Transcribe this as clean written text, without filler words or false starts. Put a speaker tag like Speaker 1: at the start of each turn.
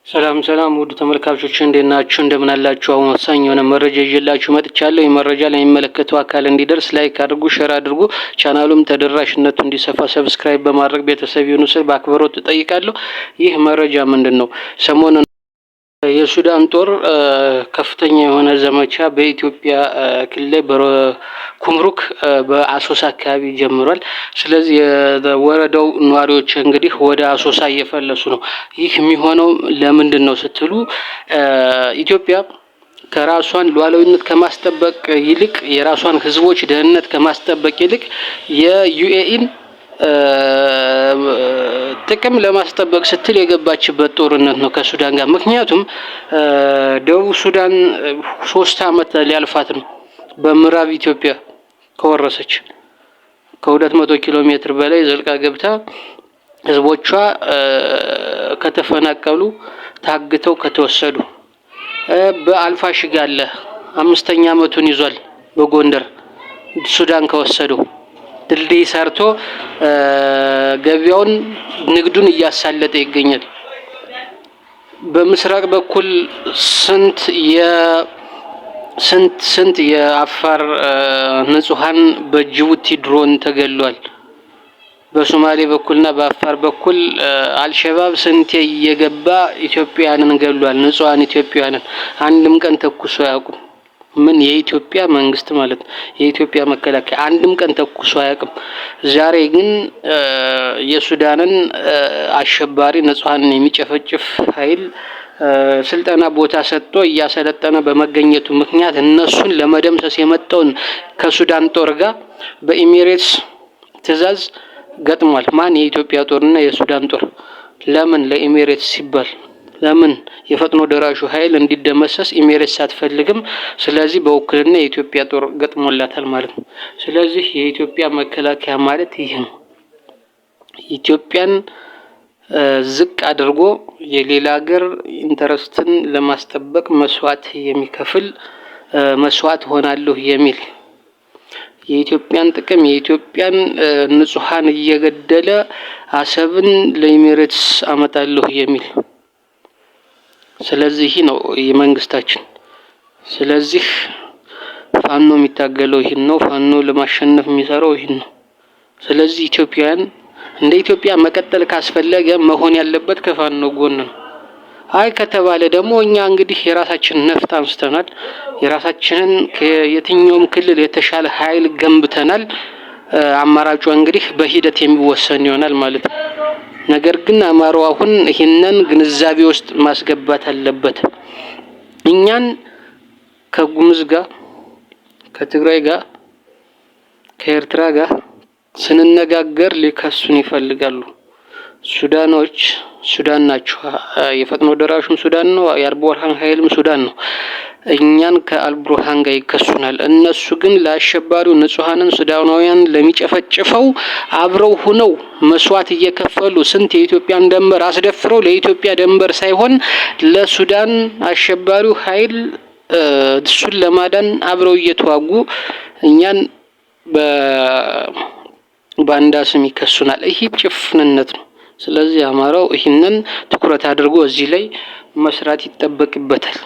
Speaker 1: ሰላም ውድ ተመልካቾች እንዴት ናችሁ? እንደምን አላችሁ? አሁን ወሳኝ የሆነ መረጃ ይዤላችሁ መጥቻለሁ። የመረጃ ለሚመለከተው አካል እንዲደርስ ላይክ አድርጉ፣ ሼር አድርጉ። ቻናሉም ተደራሽነቱ እንዲሰፋ ሰብስክራይብ በማድረግ ቤተሰብ ይሁኑ ስል በአክብሮት እጠይቃለሁ። ይህ መረጃ ምንድነው? ሰሞኑን የሱዳን ጦር ከፍተኛ የሆነ ዘመቻ በኢትዮጵያ ክልል በኩምሩክ በአሶሳ አካባቢ ጀምሯል። ስለዚህ የወረዳው ነዋሪዎች እንግዲህ ወደ አሶሳ እየፈለሱ ነው። ይህ የሚሆነው ለምንድን ነው ስትሉ ኢትዮጵያ ከራሷን ሉዓላዊነት ከማስጠበቅ ይልቅ የራሷን ሕዝቦች ደህንነት ከማስጠበቅ ይልቅ የዩኤኢን ጥቅም ለማስጠበቅ ስትል የገባችበት ጦርነት ነው ከሱዳን ጋር። ምክንያቱም ደቡብ ሱዳን 3 ዓመት ሊያልፋት ነው በምዕራብ ኢትዮጵያ ከወረሰች ከ200 ኪሎ ሜትር በላይ ዘልቃ ገብታ ህዝቦቿ ከተፈናቀሉ ታግተው ከተወሰዱ በአልፋሽጋ አለ 5ኛ ዓመቱን ይዟል። በጎንደር ሱዳን ከወሰዱ ድልድይ ሰርቶ ገበያውን ንግዱን እያሳለጠ ይገኛል። በምስራቅ በኩል ስንት የአፋር ንጹሃን በጅቡቲ ድሮን ተገሏል። በሶማሌ በኩልና በአፋር በኩል አልሸባብ ስንት እየገባ ኢትዮጵያውያንን ገሏል። ንጹሃን ኢትዮጵያውያንን አንድም ቀን ተኩሶ አያውቁም። ምን የኢትዮጵያ መንግስት ማለት የኢትዮጵያ መከላከያ አንድም ቀን ተኩሶ አያውቅም። ዛሬ ግን የሱዳንን አሸባሪ ንጹሃንን የሚጨፈጭፍ ኃይል ስልጠና ቦታ ሰጥቶ እያሰለጠነ በመገኘቱ ምክንያት እነሱን ለመደምሰስ የመጣውን ከሱዳን ጦር ጋር በኢሚሬትስ ትዕዛዝ ገጥሟል። ማን? የኢትዮጵያ ጦርና የሱዳን ጦር። ለምን? ለኢሚሬትስ ሲባል። ለምን? የፈጥኖ ደራሹ ኃይል እንዲደመሰስ ኢሚሬትስ አትፈልግም። ስለዚህ በውክልና የኢትዮጵያ ጦር ገጥሞላታል ማለት ነው። ስለዚህ የኢትዮጵያ መከላከያ ማለት ይህ ነው። ኢትዮጵያን ዝቅ አድርጎ የሌላ ሀገር ኢንተረስትን ለማስጠበቅ መስዋዕት የሚከፍል መስዋዕት ሆናለሁ የሚል የኢትዮጵያን ጥቅም የኢትዮጵያን ንጹሃን እየገደለ አሰብን ለኢሚሬትስ አመጣለሁ የሚል ስለዚህ ነው የመንግስታችን። ስለዚህ ፋኖ የሚታገለው ይህን ነው። ፋኖ ለማሸነፍ የሚሰራው ይህን ነው። ስለዚህ ኢትዮጵያን እንደ ኢትዮጵያ መቀጠል ካስፈለገ መሆን ያለበት ከፋኖ ጎን ነው። አይ ከተባለ ደግሞ እኛ እንግዲህ የራሳችንን ነፍጥ አንስተናል። የራሳችንን ከየትኛውም ክልል የተሻለ ኃይል ገንብተናል። አማራጩ እንግዲህ በሂደት የሚወሰን ይሆናል ማለት ነው። ነገር ግን አማራው አሁን ይህንን ግንዛቤ ውስጥ ማስገባት አለበት። እኛን ከጉምዝ ጋር ከትግራይ ጋር ከኤርትራ ጋር ስንነጋገር ሊከሱን ይፈልጋሉ። ሱዳኖች ሱዳን ናቸው። የፈጥኖ ደራሹም ሱዳን ነው። የአልቡርሃን ኃይልም ሱዳን ነው። እኛን ከአልቡርሃን ጋር ይከሱናል። እነሱ ግን ለአሸባሪው ንጹሃንን ሱዳናውያን ለሚጨፈጭፈው አብረው ሆነው መስዋዕት እየከፈሉ ስንት የኢትዮጵያን ደንበር አስደፍረው ለኢትዮጵያ ደንበር ሳይሆን ለሱዳን አሸባሪው ኃይል እሱን ለማዳን አብረው እየተዋጉ እኛን በባንዳ ስም ይከሱናል። ይህ ጭፍንነት ነው። ስለዚህ አማራው ይህንን ትኩረት አድርጎ እዚህ ላይ መስራት ይጠበቅበታል።